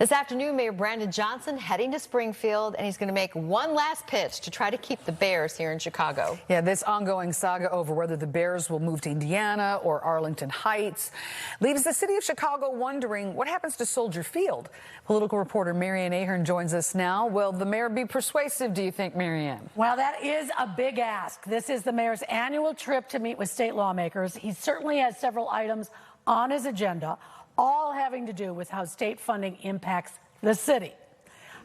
This afternoon, Mayor Brandon Johnson heading to Springfield, and he's going to make one last pitch to try to keep the Bears here in Chicago. Yeah, this ongoing saga over whether the Bears will move to Indiana or Arlington Heights leaves the city of Chicago wondering what happens to Soldier Field. Political reporter Mary Ann Ahern joins us now. Will the mayor be persuasive, do you think, Mary Ann? Well, that is a big ask. This is the mayor's annual trip to meet with state lawmakers. He certainly has several items on his agenda, all having to do with how state funding impacts the city.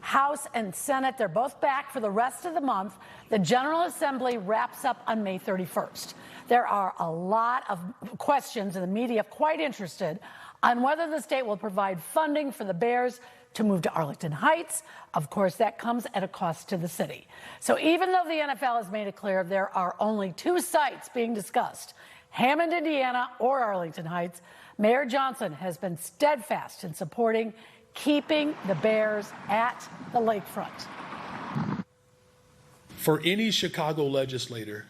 House and Senate, they're both back for the rest of the month. The General Assembly wraps up on May 31st. There are a lot of questions, and the media quite interested on whether the state will provide funding for the Bears to move to Arlington Heights. Of course, that comes at a cost to the city. So even though the NFL has made it clear there are only two sites being discussed, Hammond, Indiana, or Arlington Heights, Mayor Johnson has been steadfast in supporting keeping the Bears at the lakefront. For any Chicago legislator,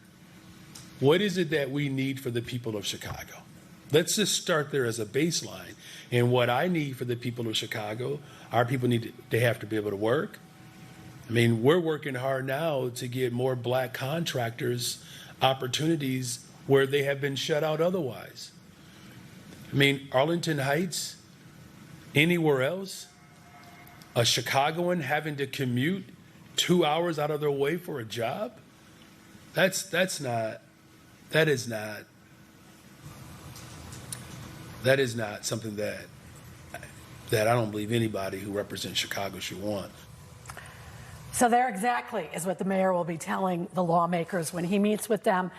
what is it that we need for the people of Chicago? Let's just start there as a baseline. And what I need for the people of Chicago, our people they have to be able to work. I mean, we're working hard now to get more black contractors opportunities where they have been shut out otherwise. I mean, Arlington Heights, anywhere else, a Chicagoan having to commute 2 hours out of their way for a job, that is not something that I don't believe anybody who represents Chicago should want. So there exactly is what the mayor will be telling the lawmakers when he meets with them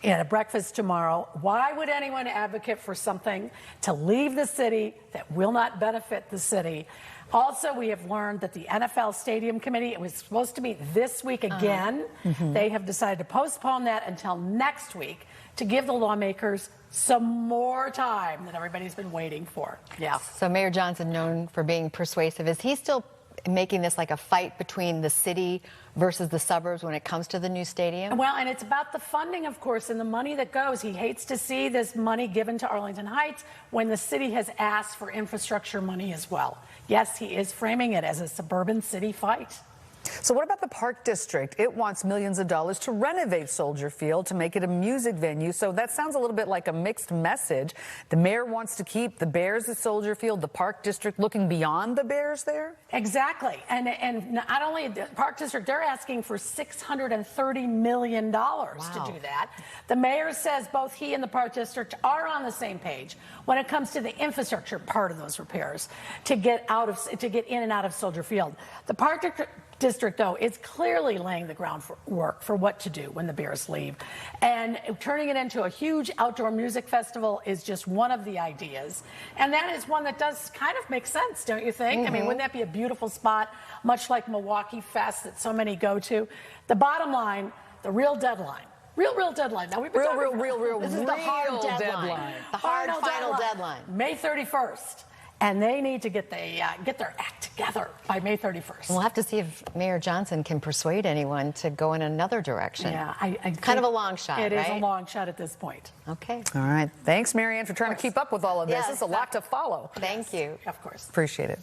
at a breakfast tomorrow. Why would anyone advocate for something to leave the city that will not benefit the city? Also, we have learned that the NFL Stadium Committee, it was supposed to meet this week again. They have decided to postpone that until next week to give the lawmakers some more time that everybody's been waiting for. Yeah. So Mayor Johnson, known for being persuasive, is he still making this like a fight between the city versus the suburbs when it comes to the new stadium? Well, and it's about the funding, of course, and the money that goes. He hates to see this money given to Arlington Heights when the city has asked for infrastructure money as well. Yes, he is framing it as a suburban city fight. So what about the Park District? It wants millions of dollars to renovate Soldier Field to make it a music venue. So that sounds a little bit like a mixed message. The mayor wants to keep the Bears at Soldier Field, the Park District looking beyond the Bears there? Exactly. And not only the Park District, they're asking for $630 million to do that. The mayor says both he and the Park District are on the same page when it comes to the infrastructure part of those repairs to get in and out of Soldier Field. The Park District, though, is clearly laying the groundwork for what to do when the Bears leave. And turning it into a huge outdoor music festival is just one of the ideas. And that is one that does kind of make sense, don't you think? I mean, wouldn't that be a beautiful spot, much like Milwaukee Fest that so many go to? The bottom line, the real deadline. Real deadline. Now, we've been This is the hard deadline. The hard final deadline. May 31st. And they need to get their act together by May 31st. We'll have to see if Mayor Johnson can persuade anyone to go in another direction. Yeah, I kind of a long shot, It right? is a long shot at this point. Okay. All right. Thanks, Mary Ann, for trying to keep up with all of this. Yes. It's a lot to follow. Thank you. Of course. Appreciate it.